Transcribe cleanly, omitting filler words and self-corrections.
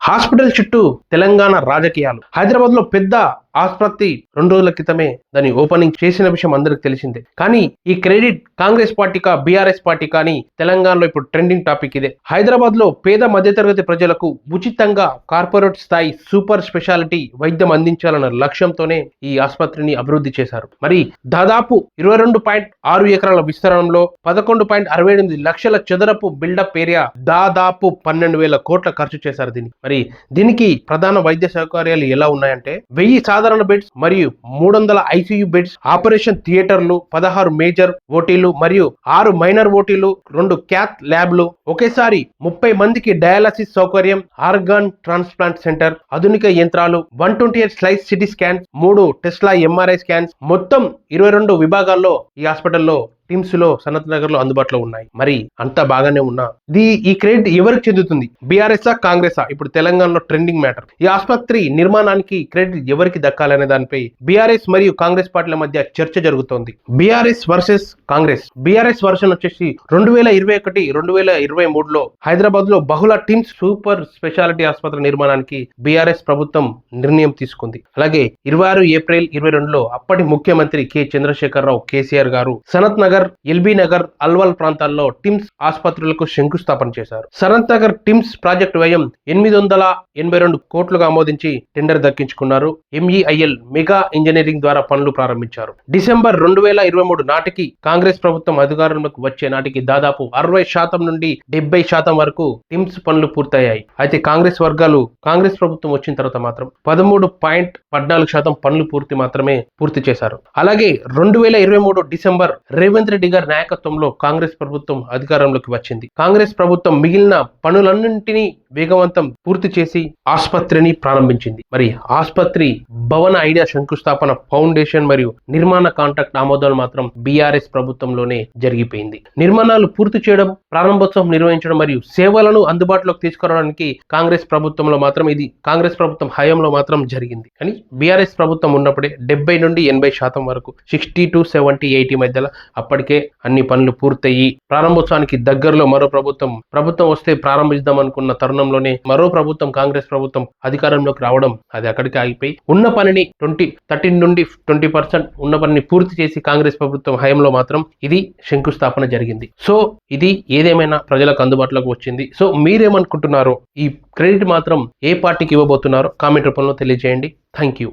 Hospital చుట్టూ తెలంగాణ రాజకీయాలు. హైదరాబాద్ లో పెద్ద ఆసుపత్రి 2 రోజుల క్రితమే దాన్ని ఓపెనింగ్ చేసిన విషయం అందరికి తెలిసిందే. కానీ ఈ క్రెడిట్ కాంగ్రెస్ పార్టీకా బీఆర్ఎస్ పార్టీ కానీ తెలంగాణలో ఇప్పుడు ట్రెండింగ్ టాపిక్ ఇదే. హైదరాబాద్ లో పేద మధ్యతరగతి ప్రజలకు ఉచితంగా కార్పొరేట్ స్థాయి సూపర్ స్పెషాలిటీ వైద్యం అందించాలన్న లక్ష్యంతోనే ఈ ఆసుపత్రిని అభివృద్ధి చేశారు. మరి దాదాపు 22.6 ఎకరాల విస్తరణలో 11.68 లక్షల చదరపు బిల్డప్ ఏరియా, దాదాపు 12,000 కోట్ల ఖర్చు చేశారు దీనికి ప్రధాన వైద్య సౌకర్యాలు ఎలా ఉన్నాయంటే 1000 సాధారణ బెడ్స్ మరియు 300 ఐసీయూ బెడ్స్, ఆపరేషన్ థియేటర్లు, 16 మేజర్ ఓటీలు మరియు 6 మైనర్ ఓటీలు, 2 క్యాత్ ల్యాబ్లు, ఒకేసారి 30 మందికి డయాలసిస్ సౌకర్యం, ఆర్గాన్ ట్రాన్స్ప్లాంట్ సెంటర్, ఆధునిక యంత్రాలు, 128 slice CT scans, 3 Tesla MRI scans, మొత్తం 22 విభాగాల్లో ఈ హాస్పిటల్లో టిమ్స్ లో సనత్ నగర్ లో అందుబాటులో ఉన్నాయి. మరి అంతా బాగానే ఉన్నా ఈ క్రెడిట్ ఎవరికి చెందుతుంది? బీఆర్ఎస్ కాంగ్రెస్? ఇప్పుడు తెలంగాణలో ట్రెండింగ్ మ్యాటర్. ఈ ఆసుపత్రి నిర్మాణానికి క్రెడిట్ ఎవరికి దక్కాలనే దానిపై బీఆర్ఎస్ మరియు కాంగ్రెస్ పార్టీల మధ్య చర్చ జరుగుతోంది. BRS versus Congress. BRS version వచ్చేసి 2021-2023లో హైదరాబాద్ లో బహుళ టిమ్స్ సూపర్ స్పెషాలిటీ ఆసుపత్రి నిర్మాణానికి బీఆర్ఎస్ ప్రభుత్వం నిర్ణయం తీసుకుంది. అలాగే 26 ఏప్రిల్ 2022లో అప్పటి ముఖ్యమంత్రి కె చంద్రశేఖరరావు కేసీఆర్ గారు సనత్ నగర్, ఎల్బీ నగర్, అల్వాల్ ప్రాంతాల్లో టిమ్స్ ఆసుపత్రులకు శంకుస్థాపన చేశారు. సనత్ నగర్ టిమ్స్ ప్రాజెక్టు వ్యయం 882 కోట్లుగా ఆమోదించి టెండర్ దక్కించుకున్నారు. ఎంఈఐఎల్ మెగా ఇంజనీరింగ్ ద్వారా పనులు ప్రారంభించారు. డిసెంబర్ 2023 నాటికి కాంగ్రెస్ ప్రభుత్వం అధికారంలోకి వచ్చే నాటికి దాదాపు 60% నుండి 70% వరకు టిమ్స్ పనులు పూర్తయ్యాయి. అయితే కాంగ్రెస్ ప్రభుత్వం వచ్చిన తర్వాత మాత్రం 13.14% పనులు పూర్తి చేశారు. అలాగే 2023 డిసెంబర్ రేవంత్ రెడ్డి గారి నాయకత్వంలో కాంగ్రెస్ ప్రభుత్వం అధికారంలోకి వచ్చింది. కాంగ్రెస్ ప్రభుత్వం మిగిలిన పనులన్నింటినీ వేగవంతం పూర్తి చేసి ఆసుపత్రిని ప్రారంభించింది. మరి ఆసుపత్రి భవన ఐడియా శంకుస్థాపన, ఫౌండేషన్ మరియు నిర్మాణ కాంట్రాక్ట్ ఆమోదాలు మాత్రం బీఆర్ఎస్ ప్రభుత్వంలోనే జరిగిపోయింది. నిర్మాణాలు పూర్తి చేయడం, ప్రారంభోత్సవం నిర్వహించడం మరియు సేవలను అందుబాటులోకి తీసుకురావడానికి కాంగ్రెస్ ప్రభుత్వంలో మాత్రం ఇది కాంగ్రెస్ ప్రభుత్వం హయాంలో మాత్రం జరిగింది. కానీ బీఆర్ఎస్ ప్రభుత్వం ఉన్నప్పుడే 70 నుండి 80% వరకు 60 to 70, 80 మధ్యలో అప్పటికే అన్ని పనులు పూర్తయ్యి ప్రారంభోత్సవానికి దగ్గరలో మరో ప్రభుత్వం వస్తే ప్రారంభిద్దాం అనుకున్న తరుణంలోనే మరో ప్రభుత్వం, కాంగ్రెస్ ప్రభుత్వం అధికారంలోకి రావడం అది అక్కడికి ఆగిపోయి ఉన్న పనిని 13 నుండి 20% ఉన్న పనిని పూర్తి చేసి కాంగ్రెస్ ప్రభుత్వం హయాంలో మాత్రం ఇది శంకుస్థాపన జరిగింది. సో ఇది ఏదేమైనా ప్రజలకు అందుబాటులోకి వచ్చింది. సో మీరేమనుకుంటున్నారో, ఈ క్రెడిట్ మాత్రం ఏ పార్టీకి ఇవ్వబోతున్నారో కామెంట్ రూపంలో తెలియజేయండి. Thank you.